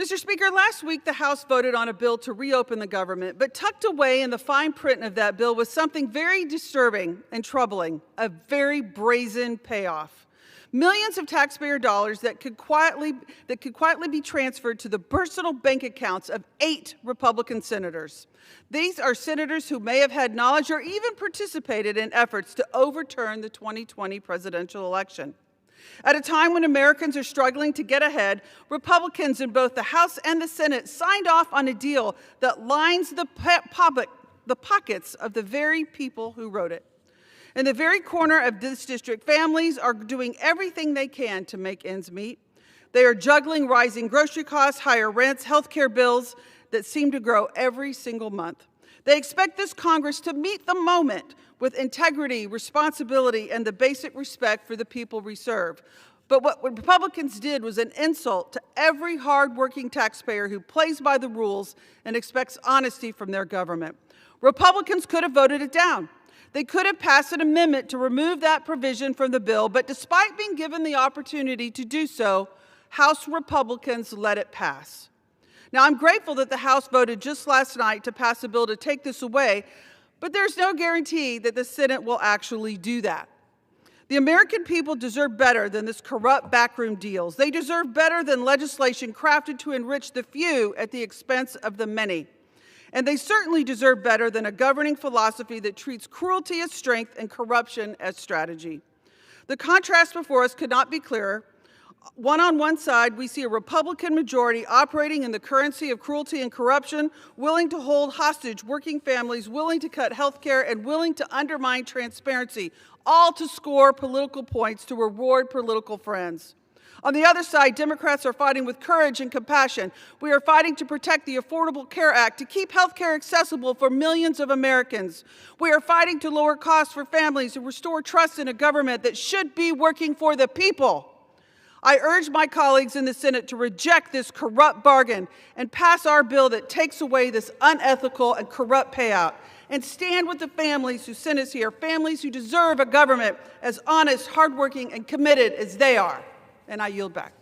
Mr. Speaker, last week the House voted on a bill to reopen the government, but tucked away in the fine print of that bill was something very disturbing and troubling, a very brazen payoff. Millions of taxpayer dollars that could quietly be transferred to the personal bank accounts of 8 Republican senators. These are senators who may have had knowledge or even participated in efforts to overturn the 2020 presidential election. At a time when Americans are struggling to get ahead, Republicans in both the House and the Senate signed off on a deal that lines the pockets of the very people who wrote it. In the very corner of this district, families are doing everything they can to make ends meet. They are juggling rising grocery costs, higher rents, health care bills that seem to grow every single month. They expect this Congress to meet the moment with integrity, responsibility, and the basic respect for the people we serve. But what Republicans did was an insult to every hardworking taxpayer who plays by the rules and expects honesty from their government. Republicans could have voted it down. They could have passed an amendment to remove that provision from the bill, but despite being given the opportunity to do so, House Republicans let it pass. Now, I'm grateful that the House voted just last night to pass a bill to take this away, but there's no guarantee that the Senate will actually do that. The American people deserve better than this corrupt backroom deals. They deserve better than legislation crafted to enrich the few at the expense of the many. And they certainly deserve better than a governing philosophy that treats cruelty as strength and corruption as strategy. The contrast before us could not be clearer. On one side, we see a Republican majority operating in the currency of cruelty and corruption, willing to hold hostage working families, willing to cut health care, and willing to undermine transparency, all to score political points to reward political friends. On the other side, Democrats are fighting with courage and compassion. We are fighting to protect the Affordable Care Act, to keep health care accessible for millions of Americans. We are fighting to lower costs for families and restore trust in a government that should be working for the people. I urge my colleagues in the Senate to reject this corrupt bargain and pass our bill that takes away this unethical and corrupt payout, and stand with the families who sent us here, families who deserve a government as honest, hardworking, and committed as they are. And I yield back.